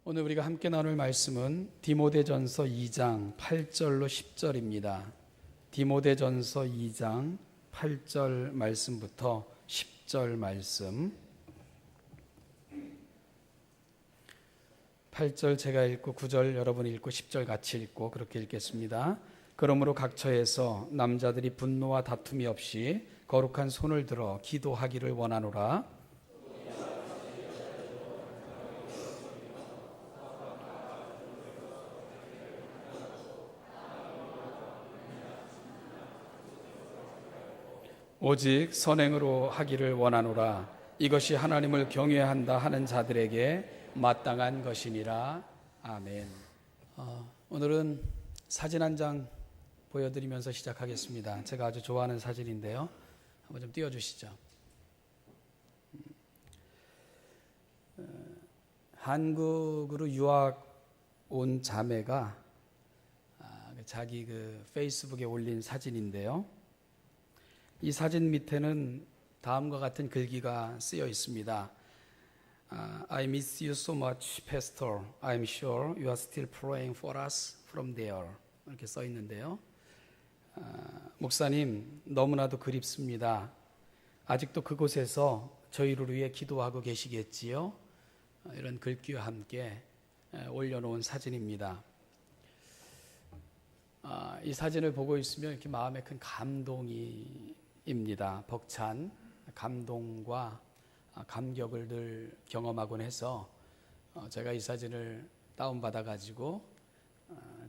오늘 우리가 함께 나눌 말씀은 디모데전서 2장 8절로 10절입니다. 디모데전서 2장 8절 말씀부터 10절 말씀. 8절 제가 읽고 9절 여러분이 읽고 10절 같이 읽고 그렇게 읽겠습니다. 그러므로 각 처에서 남자들이 분노와 다툼이 없이 거룩한 손을 들어 기도하기를 원하노라. 오직 선행으로 하기를 원하노라. 이것이 하나님을 경외한다 하는 자들에게 마땅한 것이니라. 아멘. 오늘은 사진 한 장 보여드리면서 시작하겠습니다. 제가 아주 좋아하는 사진인데요. 한번 좀 띄워주시죠. 한국으로 유학 온 자매가 자기 페이스북에 올린 사진인데요. 이 사진 밑에는 다음과 같은 글귀가 쓰여 있습니다. I miss you so much, Pastor. I'm sure you are still praying for us from there. 이렇게 써 있는데요. 목사님, 너무나도 그립습니다. 아직도 그곳에서 저희를 위해 기도하고 계시겠지요? 이런 글귀와 함께 올려놓은 사진입니다. 이 사진을 보고 있으면 이렇게 마음에 큰 감동이 입니다. 벅찬 감동과 감격을 늘 경험하곤 해서 제가 이 사진을 다운받아 가지고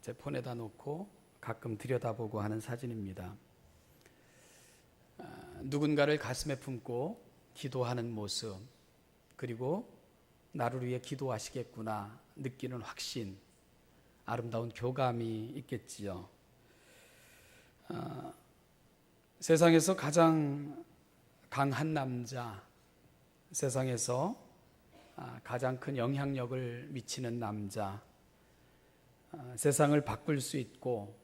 제 폰에다 놓고 가끔 들여다보고 하는 사진입니다. 누군가를 가슴에 품고 기도하는 모습, 그리고 나를 위해 기도하시겠구나 느끼는 확신, 아름다운 교감이 있겠지요. 세상에서 가장 강한 남자, 세상에서 가장 큰 영향력을 미치는 남자, 세상을 바꿀 수 있고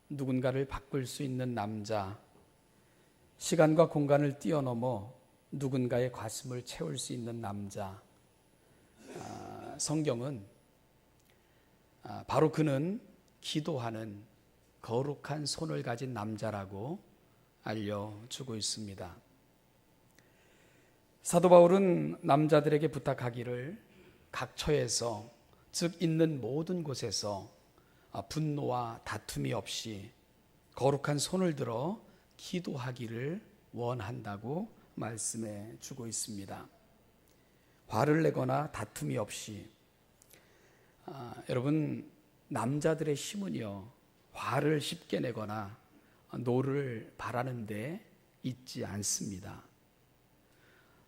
누군가를 바꿀 수 있는 남자, 시간과 공간을 뛰어넘어 누군가의 가슴을 채울 수 있는 남자. 성경은 바로 그는 기도하는 거룩한 손을 가진 남자라고 알려주고 있습니다. 사도 바울은 남자들에게 부탁하기를 각 처에서, 즉 있는 모든 곳에서 분노와 다툼이 없이 거룩한 손을 들어 기도하기를 원한다고 말씀해 주고 있습니다. 화를 내거나 다툼이 없이. 여러분, 남자들의 힘은요, 화를 쉽게 내거나 노를 바라는 데 있지 않습니다.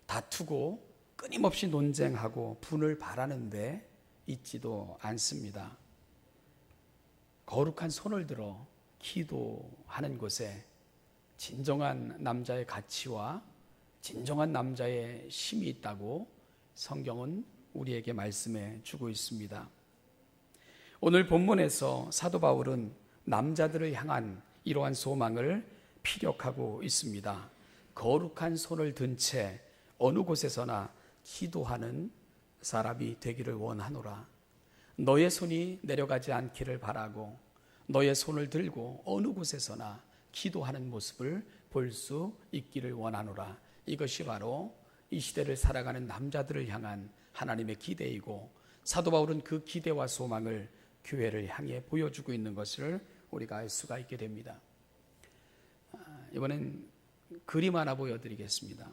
다투고 끊임없이 논쟁하고 분을 바라는 데 있지도 않습니다. 거룩한 손을 들어 기도하는 곳에 진정한 남자의 가치와 진정한 남자의 힘이 있다고 성경은 우리에게 말씀해 주고 있습니다. 오늘 본문에서 사도 바울은 남자들을 향한 이러한 소망을 피력하고 있습니다. 거룩한 손을 든 채 어느 곳에서나 기도하는 사람이 되기를 원하노라. 너의 손이 내려가지 않기를 바라고 너의 손을 들고 어느 곳에서나 기도하는 모습을 볼 수 있기를 원하노라. 이것이 바로 이 시대를 살아가는 남자들을 향한 하나님의 기대이고, 사도 바울은 그 기대와 소망을 교회를 향해 보여주고 있는 것을 우리가 알 수가 있게 됩니다. 이번엔 그림 하나 보여드리겠습니다.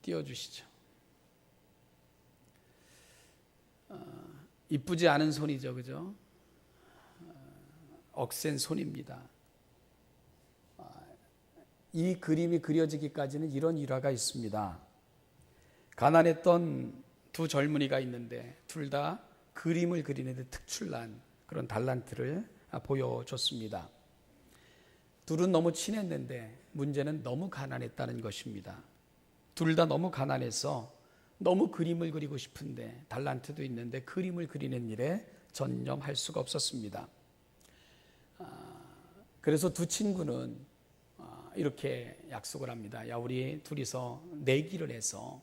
띄워주시죠. 이쁘지 않은 손이죠, 그죠? 억센 손입니다. 이 그림이 그려지기까지는 이런 일화가 있습니다. 가난했던 두 젊은이가 있는데 둘 다 그림을 그리는데 특출난 그런 달란트를 보여줬습니다. 둘은 너무 친했는데 문제는 너무 가난했다는 것입니다. 둘 다 너무 가난해서 너무 그림을 그리고 싶은데 달란트도 있는데 그림을 그리는 일에 전념할 수가 없었습니다. 그래서 두 친구는 이렇게 약속을 합니다. 야, 우리 둘이서 내기를 해서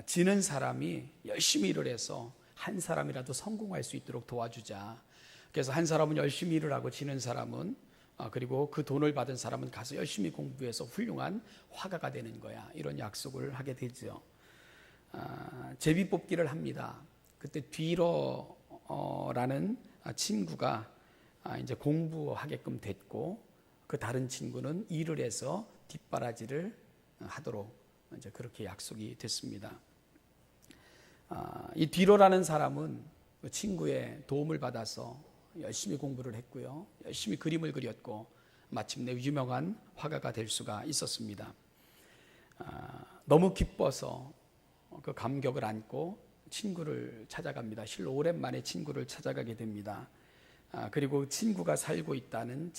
지는 사람이 열심히 일을 해서 한 사람이라도 성공할 수 있도록 도와주자. 그래서 한 사람은 열심히 일을 하고 지는 사람은 그리고 그 돈을 받은 사람은 가서 열심히 공부해서 훌륭한 화가가 되는 거야. 이런 약속을 하게 되죠. 제비뽑기를 합니다. 그때 뒤러라는 친구가 이제 공부하게끔 됐고 그 다른 친구는 일을 해서 뒷바라지를 하도록 이제 그렇게 약속이 됐습니다. 이 뒤러라는 사람은 그 친구의 도움을 받아서 열심히 공부를 했고요. 열심히 그림을 그렸고 마침내 유명한 화가가 될 수가 있었습니다. 너무 기뻐서 그 감격을 안고 친구를 찾아갑니다. 실로 오랜만에 친구를 찾아가게 됩니다. 그리고 친구가 살고 있다는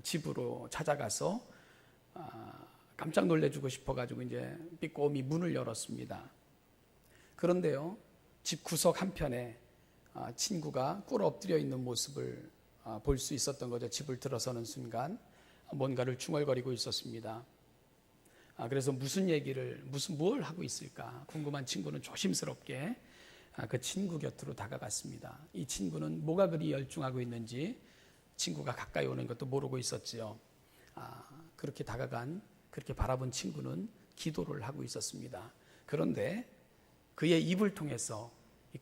집으로 찾아가서 깜짝 놀래주고 싶어가지고 이제 삐꼬미 문을 열었습니다. 그런데요, 집 구석 한편에 친구가 꿇어 엎드려 있는 모습을 볼 수 있었던 거죠. 집을 들어서는 순간 뭔가를 중얼거리고 있었습니다. 그래서 뭘 하고 있을까 궁금한 친구는 조심스럽게 그 친구 곁으로 다가갔습니다. 이 친구는 뭐가 그리 열중하고 있는지 친구가 가까이 오는 것도 모르고 있었지요. 그렇게 바라본 친구는 기도를 하고 있었습니다. 그런데 그의 입을 통해서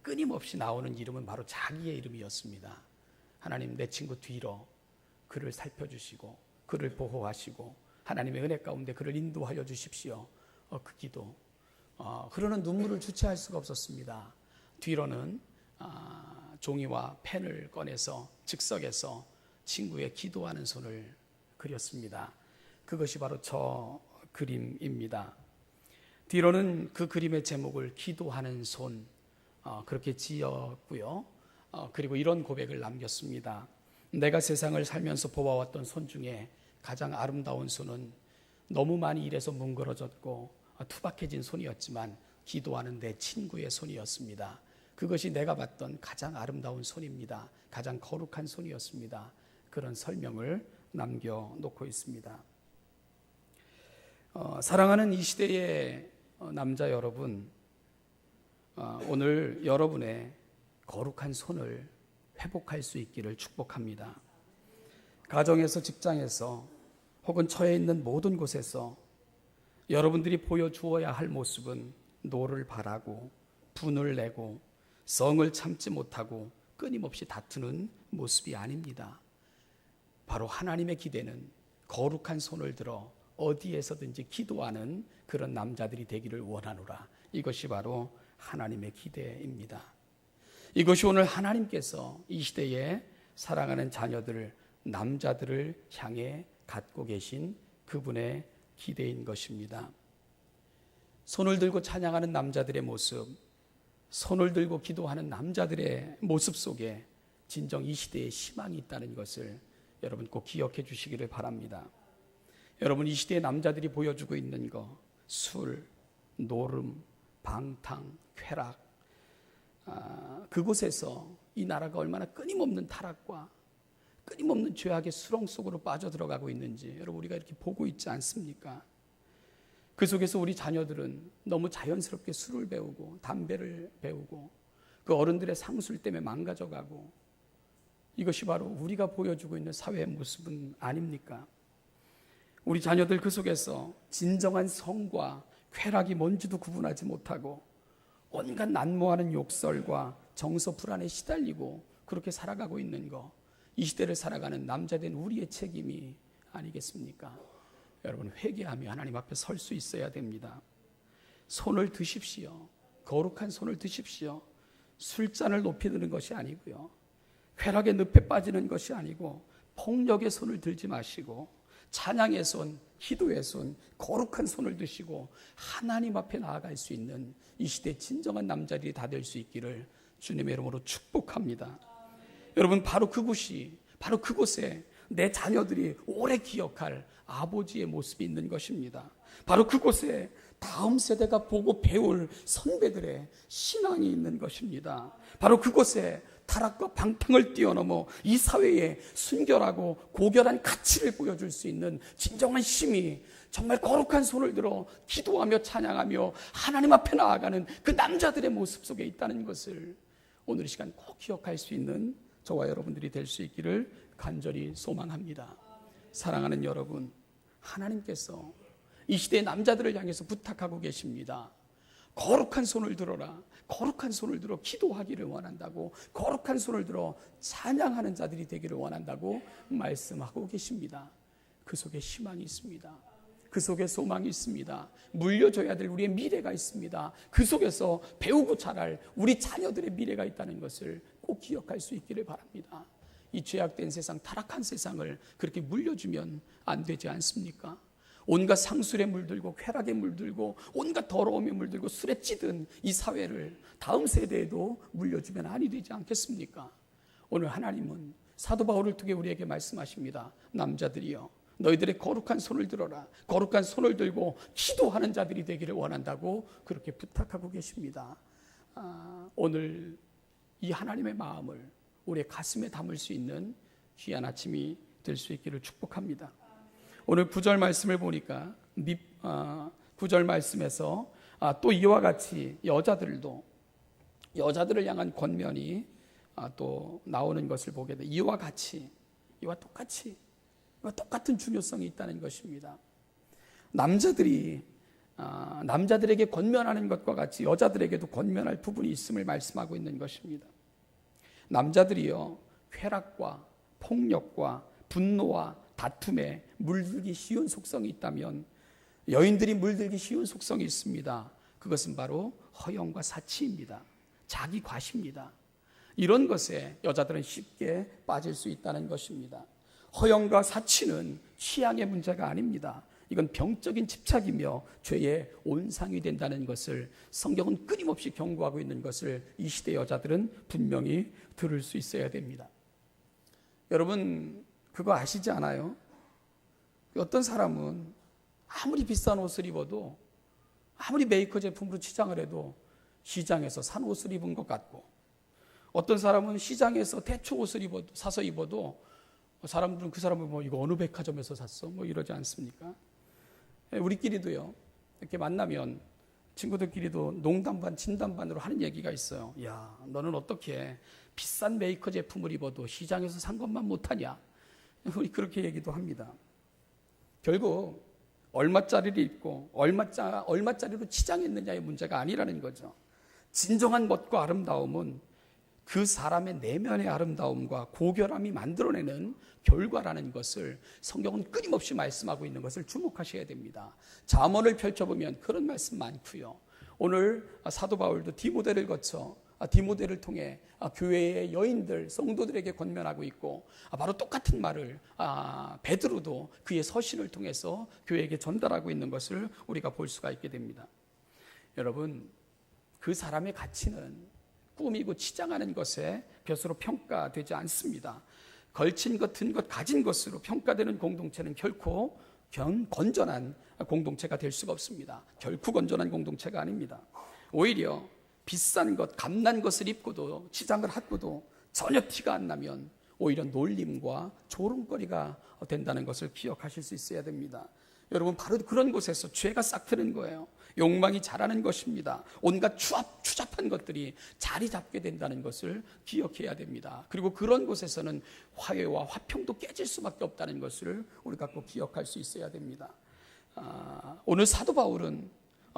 끊임없이 나오는 이름은 바로 자기의 이름이었습니다. 하나님, 내 친구 뒤로 그를 살펴주시고 그를 보호하시고 하나님의 은혜 가운데 그를 인도하여 주십시오. 그 기도. 그러는 눈물을 주체할 수가 없었습니다. 뒤로는 종이와 펜을 꺼내서 즉석에서 친구의 기도하는 손을 그렸습니다. 그것이 바로 저 그림입니다. 뒤로는 그 그림의 제목을 기도하는 손 그렇게 지었고요. 그리고 이런 고백을 남겼습니다. 내가 세상을 살면서 보아왔던 손 중에 가장 아름다운 손은 너무 많이 일해서 뭉그러졌고 투박해진 손이었지만 기도하는 내 친구의 손이었습니다. 그것이 내가 봤던 가장 아름다운 손입니다. 가장 거룩한 손이었습니다. 그런 설명을 남겨놓고 있습니다. 사랑하는 이 시대의 남자 여러분, 오늘 여러분의 거룩한 손을 회복할 수 있기를 축복합니다. 가정에서, 직장에서 혹은 처해 있는 모든 곳에서 여러분들이 보여주어야 할 모습은 노를 바라고 분을 내고 성을 참지 못하고 끊임없이 다투는 모습이 아닙니다. 바로 하나님의 기대는 거룩한 손을 들어 어디에서든지 기도하는 그런 남자들이 되기를 원하노라. 이것이 바로 하나님의 기대입니다. 이것이 오늘 하나님께서 이 시대에 사랑하는 자녀들, 남자들을 향해 갖고 계신 그분의 기대인 것입니다. 손을 들고 찬양하는 남자들의 모습, 손을 들고 기도하는 남자들의 모습 속에 진정 이 시대에 희망이 있다는 것을 여러분 꼭 기억해 주시기를 바랍니다. 여러분, 이 시대의 남자들이 보여주고 있는 거, 술, 노름, 방탕, 쾌락, 그곳에서 이 나라가 얼마나 끊임없는 타락과 끊임없는 죄악의 수렁 속으로 빠져들어가고 있는지 여러분 우리가 이렇게 보고 있지 않습니까? 그 속에서 우리 자녀들은 너무 자연스럽게 술을 배우고 담배를 배우고 그 어른들의 상술 때문에 망가져가고, 이것이 바로 우리가 보여주고 있는 사회의 모습은 아닙니까? 우리 자녀들 그 속에서 진정한 성과 쾌락이 뭔지도 구분하지 못하고 온갖 난무하는 욕설과 정서 불안에 시달리고 그렇게 살아가고 있는 거, 이 시대를 살아가는 남자된 우리의 책임이 아니겠습니까? 여러분, 회개하며 하나님 앞에 설 수 있어야 됩니다. 손을 드십시오. 거룩한 손을 드십시오. 술잔을 높이 드는 것이 아니고요, 쾌락의 늪에 빠지는 것이 아니고 폭력의 손을 들지 마시고 찬양의 손, 기도의 손, 거룩한 손을 드시고 하나님 앞에 나아갈 수 있는 이 시대의 진정한 남자들이 다 될 수 있기를 주님의 이름으로 축복합니다. 여러분, 바로 그곳에 내 자녀들이 오래 기억할 아버지의 모습이 있는 것입니다. 바로 그곳에 다음 세대가 보고 배울 선배들의 신앙이 있는 것입니다. 바로 그곳에 타락과 방탕을 뛰어넘어 이 사회에 순결하고 고결한 가치를 보여줄 수 있는 진정한 힘이 정말 거룩한 손을 들어 기도하며 찬양하며 하나님 앞에 나아가는 그 남자들의 모습 속에 있다는 것을 오늘 이 시간 꼭 기억할 수 있는 저와 여러분들이 될 수 있기를 간절히 소망합니다. 사랑하는 여러분, 하나님께서 이 시대의 남자들을 향해서 부탁하고 계십니다. 거룩한 손을 들어라. 거룩한 손을 들어 기도하기를 원한다고, 거룩한 손을 들어 찬양하는 자들이 되기를 원한다고 말씀하고 계십니다. 그 속에 희망이 있습니다. 그 속에 소망이 있습니다. 물려줘야 될 우리의 미래가 있습니다. 그 속에서 배우고 자랄 우리 자녀들의 미래가 있다는 것을 꼭 기억할 수 있기를 바랍니다. 이 죄악된 세상, 타락한 세상을 그렇게 물려주면 안 되지 않습니까? 온갖 상술에 물들고 쾌락에 물들고 온갖 더러움에 물들고 술에 찌든 이 사회를 다음 세대에도 물려주면 아니 되지 않겠습니까? 오늘 하나님은 사도 바울을 통해 우리에게 말씀하십니다. 남자들이여, 너희들의 거룩한 손을 들어라. 거룩한 손을 들고 기도하는 자들이 되기를 원한다고 그렇게 부탁하고 계십니다. 오늘 이 하나님의 마음을 우리의 가슴에 담을 수 있는 귀한 아침이 될 수 있기를 축복합니다. 오늘 9절 말씀을 보니까 9절 말씀에서 또 이와 같이 여자들을 향한 권면이 또 나오는 것을 보게 돼. 이와 같이, 이와 똑같이, 이와 똑같은 중요성이 있다는 것입니다. 남자들에게 권면하는 것과 같이 여자들에게도 권면할 부분이 있음을 말씀하고 있는 것입니다. 남자들이요, 쾌락과 폭력과 분노와 다툼에 물들기 쉬운 속성이 있다면 여인들이 물들기 쉬운 속성이 있습니다. 그것은 바로 허영과 사치입니다. 자기 과시입니다. 이런 것에 여자들은 쉽게 빠질 수 있다는 것입니다. 허영과 사치는 취향의 문제가 아닙니다. 이건 병적인 집착이며 죄의 온상이 된다는 것을 성경은 끊임없이 경고하고 있는 것을 이 시대 여자들은 분명히 들을 수 있어야 됩니다. 여러분, 그거 아시지 않아요? 어떤 사람은 아무리 비싼 옷을 입어도, 아무리 메이커 제품으로 치장을 해도 시장에서 산 옷을 입은 것 같고, 어떤 사람은 시장에서 대충 옷을 사서 입어도 사람들은 그 사람을 이거 어느 백화점에서 샀어? 이러지 않습니까? 우리끼리도요, 이렇게 만나면 친구들끼리도 농담 반 진담 반으로 하는 얘기가 있어요. 야, 너는 어떻게 비싼 메이커 제품을 입어도 시장에서 산 것만 못하냐? 우리 그렇게 얘기도 합니다. 결국 얼마짜리를 입고 얼마짜리로 치장했느냐의 문제가 아니라는 거죠. 진정한 멋과 아름다움은 그 사람의 내면의 아름다움과 고결함이 만들어내는 결과라는 것을 성경은 끊임없이 말씀하고 있는 것을 주목하셔야 됩니다. 잠언을 펼쳐보면 그런 말씀 많고요. 오늘 사도 바울도 디모데를 거쳐 디모데를 통해 교회의 여인들, 성도들에게 권면하고 있고, 바로 똑같은 말을 베드로도 그의 서신을 통해서 교회에게 전달하고 있는 것을 우리가 볼 수가 있게 됩니다. 여러분, 그 사람의 가치는 꾸미고 치장하는 것에 벼슬로 평가되지 않습니다. 걸친 것, 든 것, 가진 것으로 평가되는 공동체는 결코 건전한 공동체가 될 수가 없습니다. 결코 건전한 공동체가 아닙니다. 오히려 비싼 것, 값난 것을 입고도 치장을 하고도 전혀 티가 안 나면 오히려 놀림과 조롱거리가 된다는 것을 기억하실 수 있어야 됩니다. 여러분, 바로 그런 곳에서 죄가 싹트는 거예요. 욕망이 자라는 것입니다. 온갖 추잡한 것들이 자리 잡게 된다는 것을 기억해야 됩니다. 그리고 그런 곳에서는 화해와 화평도 깨질 수밖에 없다는 것을 우리가 꼭 기억할 수 있어야 됩니다. 오늘 사도 바울은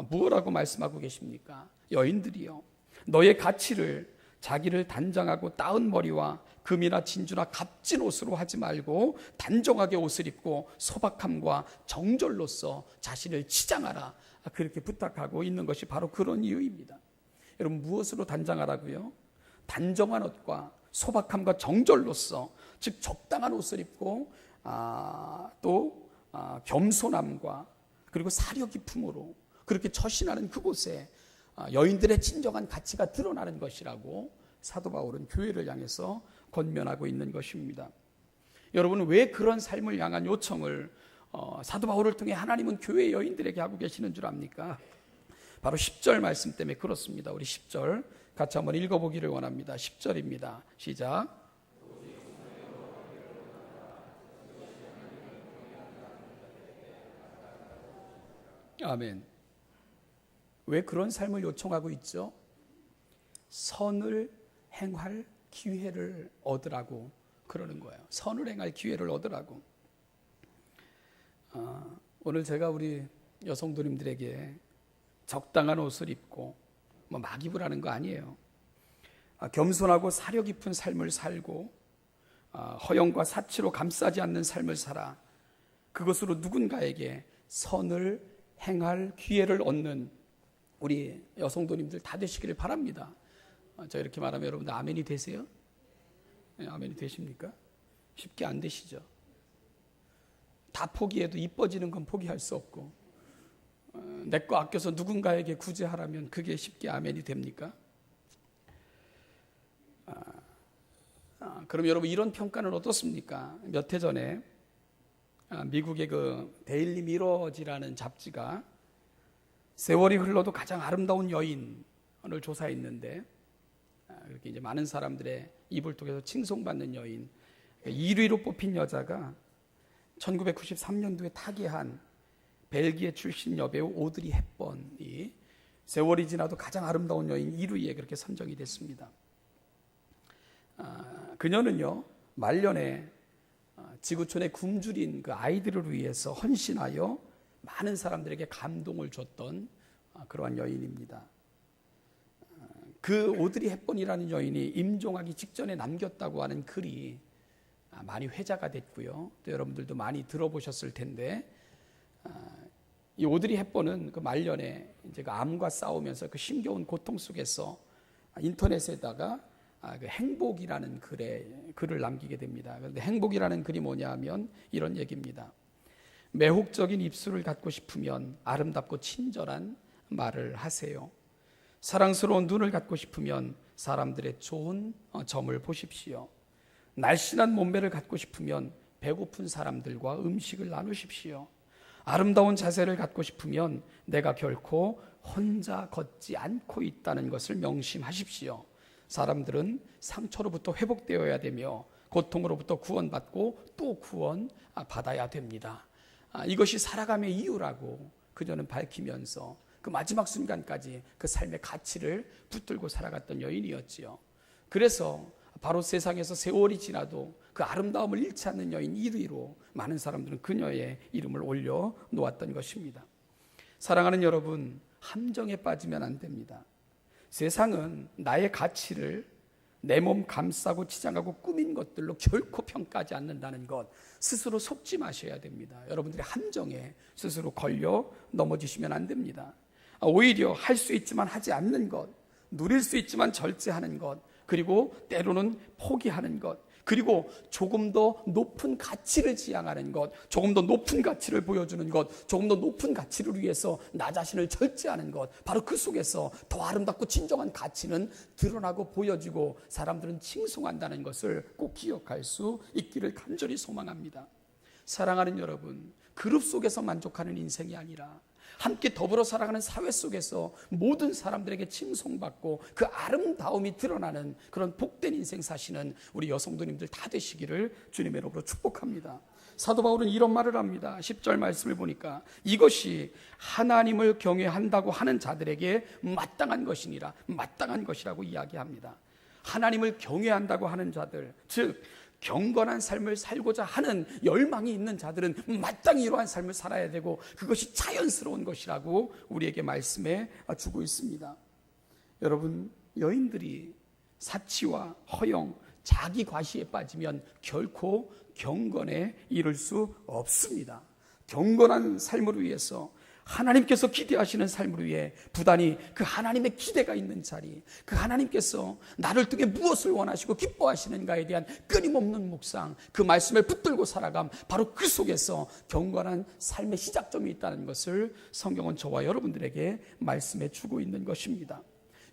무엇라고 말씀하고 계십니까? 여인들이요, 너의 가치를 자기를 단정하고 따은 머리와 금이나 진주나 값진 옷으로 하지 말고 단정하게 옷을 입고 소박함과 정절로서 자신을 치장하라, 그렇게 부탁하고 있는 것이 바로 그런 이유입니다. 여러분, 무엇으로 단정하라고요? 단정한 옷과 소박함과 정절로서, 즉 적당한 옷을 입고 또 겸손함과 그리고 사려 깊음으로 그렇게 처신하는 그곳에 여인들의 진정한 가치가 드러나는 것이라고 사도 바울은 교회를 향해서 권면하고 있는 것입니다. 여러분, 왜 그런 삶을 향한 요청을 사도 바울을 통해 하나님은 교회 여인들에게 하고 계시는 줄 압니까? 바로 10절 말씀 때문에 그렇습니다. 우리 10절 같이 한번 읽어보기를 원합니다. 10절입니다. 시작. 아멘. 왜 그런 삶을 요청하고 있죠? 선을 행할 기회를 얻으라고 그러는 거예요. 선을 행할 기회를 얻으라고. 오늘 제가 우리 여성도님들에게 적당한 옷을 입고 막 입으라는 거 아니에요. 겸손하고 사려 깊은 삶을 살고 허영과 사치로 감싸지 않는 삶을 살아 그것으로 누군가에게 선을 행할 기회를 얻는 우리 여성도님들 다 되시기를 바랍니다. 저 이렇게 말하면 여러분들 아멘이 되세요? 네, 아멘이 되십니까? 쉽게 안 되시죠? 다 포기해도 이뻐지는 건 포기할 수 없고 내 거 아껴서 누군가에게 구제하라면 그게 쉽게 아멘이 됩니까? 그럼 여러분 이런 평가는 어떻습니까? 몇 해 전에 미국의 그 데일리 미러지라는 잡지가 세월이 흘러도 가장 아름다운 여인을 조사했는데 그렇게 이제 많은 사람들의 입을 통해서 칭송받는 여인 1위로 뽑힌 여자가 1993년도에 타계한 벨기에 출신 여배우 오드리 헵번이 세월이 지나도 가장 아름다운 여인 1위에 그렇게 선정이 됐습니다. 그녀는요 말년에 지구촌에 굶주린 그 아이들을 위해서 헌신하여 많은 사람들에게 감동을 줬던 그러한 여인입니다. 그 오드리 헵번이라는 여인이 임종하기 직전에 남겼다고 하는 글이 많이 회자가 됐고요. 또 여러분들도 많이 들어보셨을 텐데 이 오드리 헵번은 그 말년에 이제 그 암과 싸우면서 그 힘겨운 고통 속에서 인터넷에다가 그 행복이라는 글을 남기게 됩니다. 그런데 행복이라는 글이 뭐냐면 이런 얘기입니다. 매혹적인 입술을 갖고 싶으면 아름답고 친절한 말을 하세요. 사랑스러운 눈을 갖고 싶으면 사람들의 좋은 점을 보십시오. 날씬한 몸매를 갖고 싶으면 배고픈 사람들과 음식을 나누십시오. 아름다운 자세를 갖고 싶으면 내가 결코 혼자 걷지 않고 있다는 것을 명심하십시오. 사람들은 상처로부터 회복되어야 되며 고통으로부터 구원받고 또 구원받아야 됩니다. 이것이 살아감의 이유라고 그녀는 밝히면서 그 마지막 순간까지 그 삶의 가치를 붙들고 살아갔던 여인이었지요. 그래서 바로 세상에서 세월이 지나도 그 아름다움을 잃지 않는 여인 1위로 많은 사람들은 그녀의 이름을 올려놓았던 것입니다. 사랑하는 여러분, 함정에 빠지면 안 됩니다. 세상은 나의 가치를 내 몸 감싸고 치장하고 꾸민 것들로 결코 평가하지 않는다는 것 스스로 속지 마셔야 됩니다. 여러분들의 함정에 스스로 걸려 넘어지시면 안 됩니다. 오히려 할 수 있지만 하지 않는 것, 누릴 수 있지만 절제하는 것, 그리고 때로는 포기하는 것, 그리고 조금 더 높은 가치를 지향하는 것, 조금 더 높은 가치를 보여주는 것, 조금 더 높은 가치를 위해서 나 자신을 절제하는 것, 바로 그 속에서 더 아름답고 진정한 가치는 드러나고 보여지고 사람들은 칭송한다는 것을 꼭 기억할 수 있기를 간절히 소망합니다. 사랑하는 여러분, 그룹 속에서 만족하는 인생이 아니라 함께 더불어 살아가는 사회 속에서 모든 사람들에게 칭송받고 그 아름다움이 드러나는 그런 복된 인생 사시는 우리 여성도님들 다 되시기를 주님의 이름으로 축복합니다. 사도 바울은 이런 말을 합니다. 10절 말씀을 보니까 이것이 하나님을 경외한다고 하는 자들에게 마땅한 것이니라, 마땅한 것이라고 이야기합니다. 하나님을 경외한다고 하는 자들, 즉 경건한 삶을 살고자 하는 열망이 있는 자들은 마땅히 이러한 삶을 살아야 되고 그것이 자연스러운 것이라고 우리에게 말씀해 주고 있습니다. 여러분, 여인들이 사치와 허영, 자기 과시에 빠지면 결코 경건에 이를 수 없습니다. 경건한 삶을 위해서 하나님께서 기대하시는 삶을 위해 부단히 그 하나님의 기대가 있는 자리, 그 하나님께서 나를 통해 무엇을 원하시고 기뻐하시는가에 대한 끊임없는 묵상, 그 말씀을 붙들고 살아감, 바로 그 속에서 경건한 삶의 시작점이 있다는 것을 성경은 저와 여러분들에게 말씀해 주고 있는 것입니다.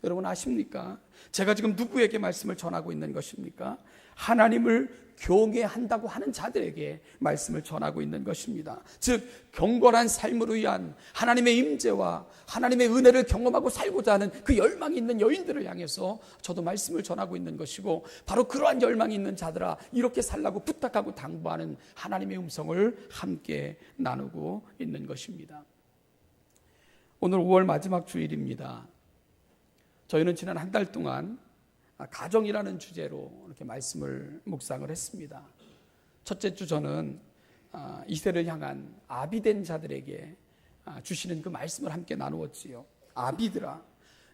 여러분 아십니까? 제가 지금 누구에게 말씀을 전하고 있는 것입니까? 하나님을 경외한다고 하는 자들에게 말씀을 전하고 있는 것입니다. 즉 경건한 삶을 위한 하나님의 임재와 하나님의 은혜를 경험하고 살고자 하는 그 열망이 있는 여인들을 향해서 저도 말씀을 전하고 있는 것이고, 바로 그러한 열망이 있는 자들아 이렇게 살라고 부탁하고 당부하는 하나님의 음성을 함께 나누고 있는 것입니다. 오늘 5월 마지막 주일입니다. 저희는 지난 한 달 동안 가정이라는 주제로 이렇게 말씀을 묵상을 했습니다. 첫째 주 저는 이 세를 향한 아비된 자들에게 주시는 그 말씀을 함께 나누었지요. 아비들아,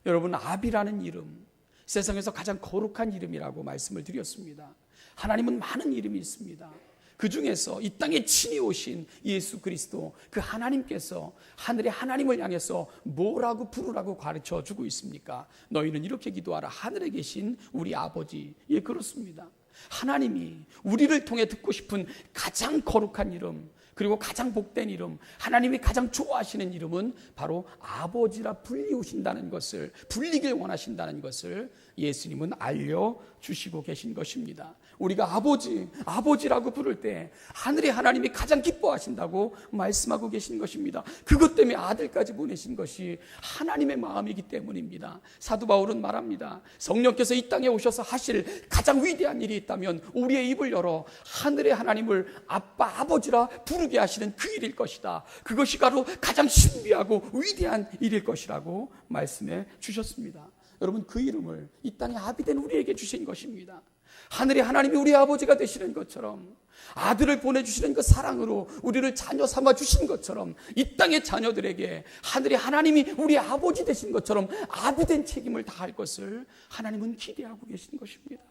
여러분, 아비라는 이름, 세상에서 가장 거룩한 이름이라고 말씀을 드렸습니다. 하나님은 많은 이름이 있습니다. 그 중에서 이 땅에 친히 오신 예수 그리스도, 그 하나님께서 하늘의 하나님을 향해서 뭐라고 부르라고 가르쳐 주고 있습니까? 너희는 이렇게 기도하라. 하늘에 계신 우리 아버지. 예, 그렇습니다. 하나님이 우리를 통해 듣고 싶은 가장 거룩한 이름, 그리고 가장 복된 이름, 하나님이 가장 좋아하시는 이름은 바로 아버지라 불리우신다는 것을, 불리길 원하신다는 것을 예수님은 알려주시고 계신 것입니다. 우리가 아버지라고 부를 때 하늘의 하나님이 가장 기뻐하신다고 말씀하고 계신 것입니다. 그것 때문에 아들까지 보내신 것이 하나님의 마음이기 때문입니다. 사도 바울은 말합니다. 성령께서 이 땅에 오셔서 하실 가장 위대한 일이 있다면 우리의 입을 열어 하늘의 하나님을 아빠, 아버지라 부르게 하시는 그 일일 것이다. 그것이 바로 가장 신비하고 위대한 일일 것이라고 말씀해 주셨습니다. 여러분, 그 이름을 이 땅에 아비된 우리에게 주신 것입니다. 하늘의 하나님이 우리 아버지가 되시는 것처럼, 아들을 보내주시는 그 사랑으로 우리를 자녀 삼아 주신 것처럼, 이 땅의 자녀들에게 하늘의 하나님이 우리 아버지 되신 것처럼 아비된 책임을 다할 것을 하나님은 기대하고 계신 것입니다.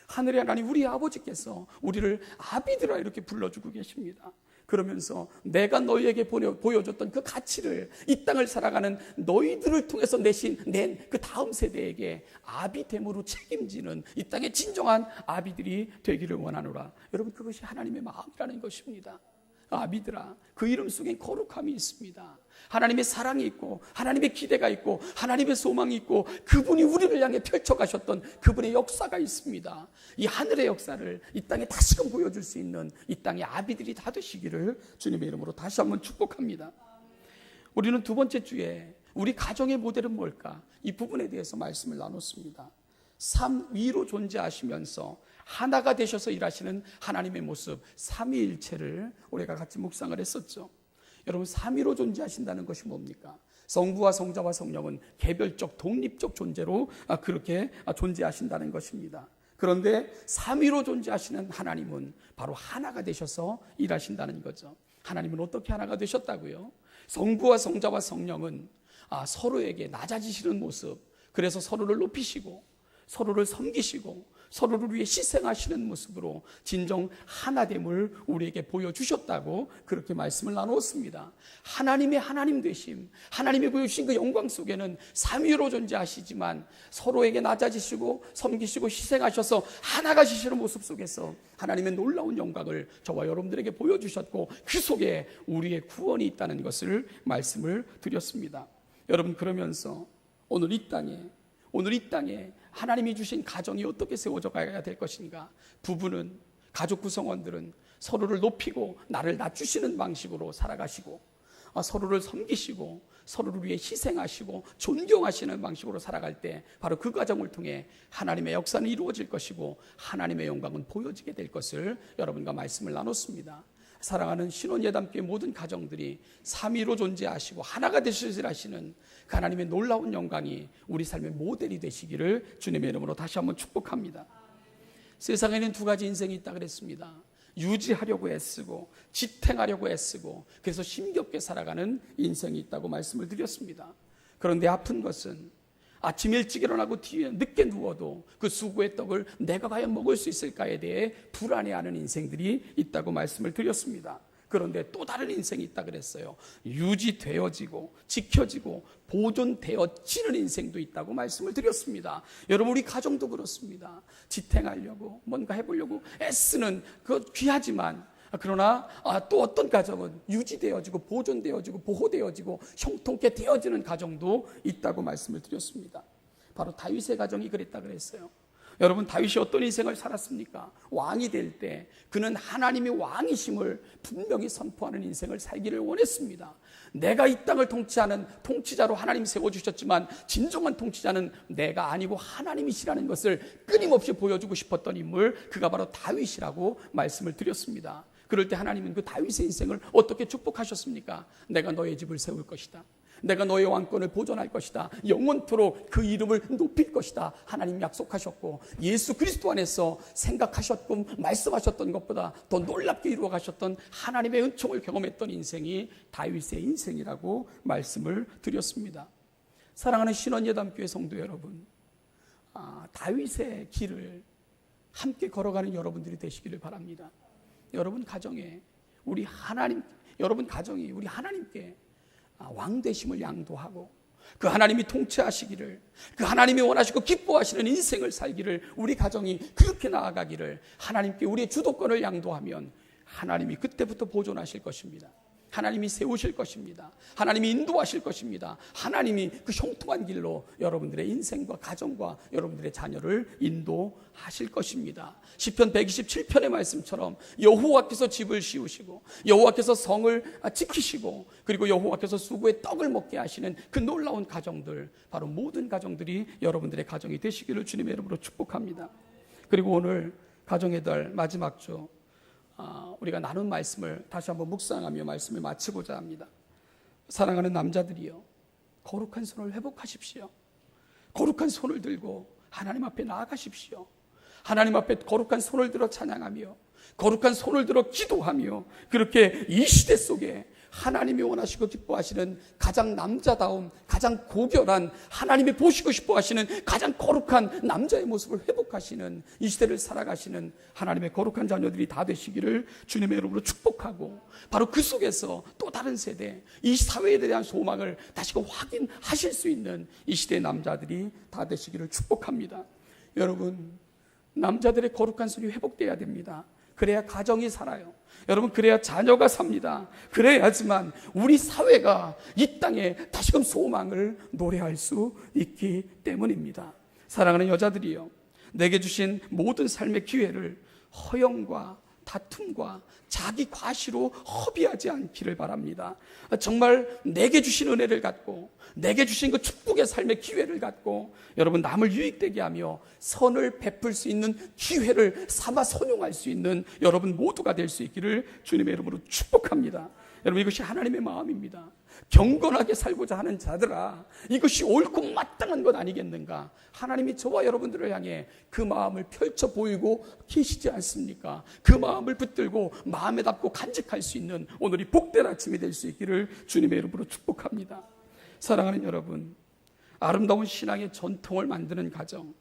하늘의 하나님, 우리 아버지께서 우리를 아비들아 이렇게 불러주고 계십니다. 그러면서 내가 너희에게 보여줬던 그 가치를 이 땅을 살아가는 너희들을 통해서 낸 그 다음 세대에게 아비됨으로 책임지는 이 땅의 진정한 아비들이 되기를 원하노라. 여러분, 그것이 하나님의 마음이라는 것입니다. 아비들아, 그 이름 속엔 거룩함이 있습니다. 하나님의 사랑이 있고, 하나님의 기대가 있고, 하나님의 소망이 있고, 그분이 우리를 향해 펼쳐가셨던 그분의 역사가 있습니다. 이 하늘의 역사를 이 땅에 다시금 보여줄 수 있는 이 땅의 아비들이 다 되시기를 주님의 이름으로 다시 한번 축복합니다. 우리는 두 번째 주에 우리 가정의 모델은 뭘까? 이 부분에 대해서 말씀을 나눴습니다. 삼위로 존재하시면서 하나가 되셔서 일하시는 하나님의 모습, 삼위일체를 우리가 같이 묵상을 했었죠. 여러분, 삼위로 존재하신다는 것이 뭡니까? 성부와 성자와 성령은 개별적 독립적 존재로 그렇게 존재하신다는 것입니다. 그런데 삼위로 존재하시는 하나님은 바로 하나가 되셔서 일하신다는 거죠. 하나님은 어떻게 하나가 되셨다고요? 성부와 성자와 성령은 서로에게 낮아지시는 모습, 그래서 서로를 높이시고 서로를 섬기시고 서로를 위해 희생하시는 모습으로 진정 하나됨을 우리에게 보여주셨다고 그렇게 말씀을 나누었습니다. 하나님의 하나님 되심, 하나님이 보여주신 그 영광 속에는 삼위로 존재하시지만 서로에게 낮아지시고 섬기시고 희생하셔서 하나가 되시는 모습 속에서 하나님의 놀라운 영광을 저와 여러분들에게 보여주셨고, 그 속에 우리의 구원이 있다는 것을 말씀을 드렸습니다. 여러분, 그러면서 오늘 이 땅에 하나님이 주신 가정이 어떻게 세워져 가야 될 것인가? 부부는, 가족 구성원들은 서로를 높이고 나를 낮추시는 방식으로 살아가시고, 서로를 섬기시고 서로를 위해 희생하시고 존경하시는 방식으로 살아갈 때 바로 그 가정을 통해 하나님의 역사는 이루어질 것이고 하나님의 영광은 보여지게 될 것을 여러분과 말씀을 나눴습니다. 사랑하는 신혼예담교회 모든 가정들이 삼위로 존재하시고 하나가 되시리라 하시는 그 하나님의 놀라운 영광이 우리 삶의 모델이 되시기를 주님의 이름으로 다시 한번 축복합니다. 세상에는 두 가지 인생이 있다 그랬습니다. 유지하려고 애쓰고 지탱하려고 애쓰고 그래서 힘겹게 살아가는 인생이 있다고 말씀을 드렸습니다. 그런데 아픈 것은 아침 일찍 일어나고 뒤에 늦게 누워도 그 수고의 떡을 내가 과연 먹을 수 있을까에 대해 불안해하는 인생들이 있다고 말씀을 드렸습니다. 그런데 또 다른 인생이 있다 그랬어요. 유지되어지고 지켜지고 보존되어지는 인생도 있다고 말씀을 드렸습니다. 여러분, 우리 가정도 그렇습니다. 지탱하려고 뭔가 해보려고 애쓰는 그 귀하지만, 그러나 또 어떤 가정은 유지되어지고 보존되어지고 보호되어지고 형통케 되어지는 가정도 있다고 말씀을 드렸습니다. 바로 다윗의 가정이 그랬다 그랬어요. 여러분, 다윗이 어떤 인생을 살았습니까? 왕이 될 때 그는 하나님의 왕이심을 분명히 선포하는 인생을 살기를 원했습니다. 내가 이 땅을 통치하는 통치자로 하나님 세워주셨지만 진정한 통치자는 내가 아니고 하나님이시라는 것을 끊임없이 보여주고 싶었던 인물, 그가 바로 다윗이라고 말씀을 드렸습니다. 그럴 때 하나님은 그 다윗의 인생을 어떻게 축복하셨습니까? 내가 너의 집을 세울 것이다. 내가 너의 왕권을 보존할 것이다. 영원토록 그 이름을 높일 것이다. 하나님 약속하셨고 예수 그리스도 안에서 생각하셨고 말씀하셨던 것보다 더 놀랍게 이루어 가셨던 하나님의 은총을 경험했던 인생이 다윗의 인생이라고 말씀을 드렸습니다. 사랑하는 신원예담교회 성도 여러분, 다윗의 길을 함께 걸어가는 여러분들이 되시기를 바랍니다. 여러분 가정에 여러분 가정이 우리 하나님께 왕 되심을 양도하고 그 하나님이 통치하시기를, 그 하나님이 원하시고 기뻐하시는 인생을 살기를, 우리 가정이 그렇게 나아가기를 하나님께 우리의 주도권을 양도하면 하나님이 그때부터 보존하실 것입니다. 하나님이 세우실 것입니다. 하나님이 인도하실 것입니다. 하나님이 그 형통한 길로 여러분들의 인생과 가정과 여러분들의 자녀를 인도하실 것입니다. 시편 127편의 말씀처럼 여호와께서 집을 씌우시고 여호와께서 성을 지키시고 그리고 여호와께서 수고의 떡을 먹게 하시는 그 놀라운 가정들, 바로 모든 가정들이 여러분들의 가정이 되시기를 주님의 이름으로 축복합니다. 그리고 오늘 가정의 달 마지막 주 우리가 나눈 말씀을 다시 한번 묵상하며 말씀을 마치고자 합니다. 사랑하는 남자들이여, 거룩한 손을 회복하십시오. 거룩한 손을 들고 하나님 앞에 나아가십시오. 하나님 앞에 거룩한 손을 들어 찬양하며 거룩한 손을 들어 기도하며 그렇게 이 시대 속에 하나님이 원하시고 기뻐하시는 가장 남자다움, 가장 고결한, 하나님이 보시고 싶어 하시는 가장 거룩한 남자의 모습을 회복하시는 이 시대를 살아가시는 하나님의 거룩한 자녀들이 다 되시기를 주님의 이름으로 축복하고, 바로 그 속에서 또 다른 세대, 이 사회에 대한 소망을 다시금 확인하실 수 있는 이 시대의 남자들이 다 되시기를 축복합니다. 여러분, 남자들의 거룩한 손이 회복돼야 됩니다. 그래야 가정이 살아요. 여러분, 그래야 자녀가 삽니다. 그래야지만 우리 사회가 이 땅에 다시금 소망을 노래할 수 있기 때문입니다. 사랑하는 여자들이여, 내게 주신 모든 삶의 기회를 허영과 다툼과 자기 과시로 허비하지 않기를 바랍니다. 정말 내게 주신 은혜를 갖고 내게 주신 그 축복의 삶의 기회를 갖고 여러분 남을 유익되게 하며 선을 베풀 수 있는 기회를 삼아 선용할 수 있는 여러분 모두가 될 수 있기를 주님의 이름으로 축복합니다. 여러분, 이것이 하나님의 마음입니다. 경건하게 살고자 하는 자들아, 이것이 옳고 마땅한 것 아니겠는가? 하나님이 저와 여러분들을 향해 그 마음을 펼쳐 보이고 계시지 않습니까? 그 마음을 붙들고 마음에 담고 간직할 수 있는 오늘이 복된 아침이 될 수 있기를 주님의 이름으로 축복합니다. 사랑하는 여러분, 아름다운 신앙의 전통을 만드는 가정,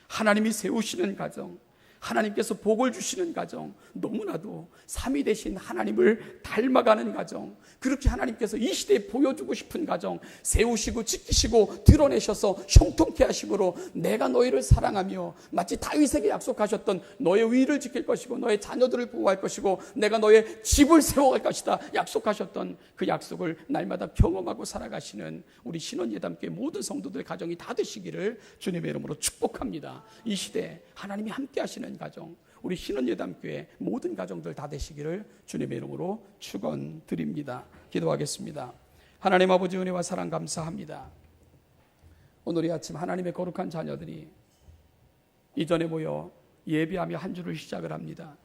하나님이 세우시는 가정, 하나님께서 복을 주시는 가정, 너무나도 삼위 되신 하나님을 닮아가는 가정, 그렇게 하나님께서 이 시대에 보여주고 싶은 가정 세우시고 지키시고 드러내셔서 형통케 하심으로 내가 너희를 사랑하며 마치 다윗에게 약속하셨던 너의 의를 지킬 것이고 너의 자녀들을 보호할 것이고 내가 너의 집을 세워갈 것이다 약속하셨던 그 약속을 날마다 경험하고 살아가시는 우리 신원예담교회 모든 성도들 가정이 다 되시기를 주님의 이름으로 축복합니다. 이 시대에 하나님이 함께 하시는 가정, 우리 신원예담교회 모든 가정들 다 되시기를 주님의 이름으로 축원드립니다. 기도하겠습니다. 하나님 아버지, 은혜와 사랑 감사합니다. 오늘 이 아침 하나님의 거룩한 자녀들이 이전에 모여 예배하며 한 주를 시작을 합니다.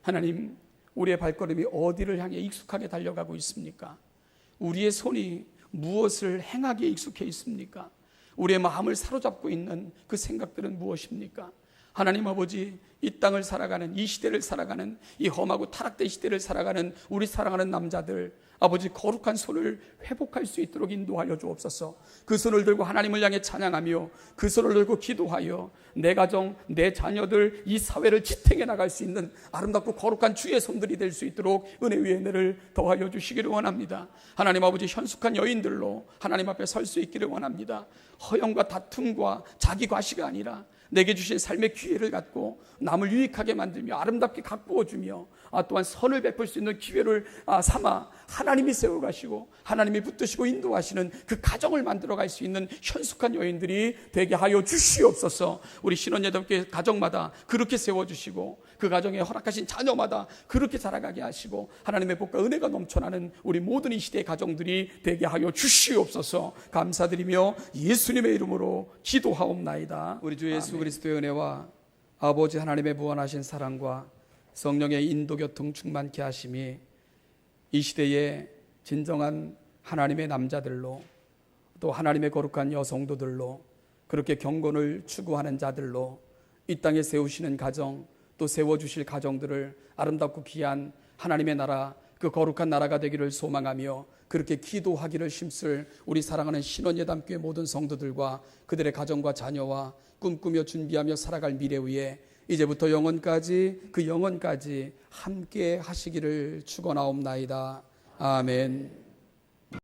하나님, 우리의 발걸음이 어디를 향해 익숙하게 달려가고 있습니까? 우리의 손이 무엇을 행하기에 익숙해 있습니까? 우리의 마음을 사로잡고 있는 그 생각들은 무엇입니까? 하나님 아버지, 이 땅을 살아가는, 이 시대를 살아가는, 이 험하고 타락된 시대를 살아가는 우리 사랑하는 남자들, 아버지 거룩한 손을 회복할 수 있도록 인도하여 주옵소서. 그 손을 들고 하나님을 향해 찬양하며 그 손을 들고 기도하여 내 가정, 내 자녀들, 이 사회를 지탱해 나갈 수 있는 아름답고 거룩한 주의 손들이 될 수 있도록 은혜 위에 은혜를 더하여 주시기를 원합니다. 하나님 아버지, 현숙한 여인들로 하나님 앞에 설 수 있기를 원합니다. 허영과 다툼과 자기 과시가 아니라 내게 주신 삶의 기회를 갖고 남을 유익하게 만들며 아름답게 가꾸어주며 또한 선을 베풀 수 있는 기회를 삼아 하나님이 세워가시고 하나님이 붙드시고 인도하시는 그 가정을 만들어갈 수 있는 현숙한 여인들이 되게 하여 주시옵소서. 우리 신원예담교회 가정마다 그렇게 세워주시고 그 가정에 허락하신 자녀마다 그렇게 자라가게 하시고 하나님의 복과 은혜가 넘쳐나는 우리 모든 이 시대의 가정들이 되게 하여 주시옵소서. 감사드리며 예수님의 이름으로 기도하옵나이다. 우리 주 예수 그리스도의 은혜와 아버지 하나님의 무한하신 사랑과 성령의 인도교통 충만케 하심이 이 시대의 진정한 하나님의 남자들로 또 하나님의 거룩한 여성도들로 그렇게 경건을 추구하는 자들로 이 땅에 세우시는 가정, 또 세워주실 가정들을 아름답고 귀한 하나님의 나라, 그 거룩한 나라가 되기를 소망하며 그렇게 기도하기를 힘쓸 우리 사랑하는 신원예담교회 모든 성도들과 그들의 가정과 자녀와 꿈꾸며 준비하며 살아갈 미래 위에 이제부터 영원까지 그 영원까지 함께 하시기를 축원하옵나이다. 아멘.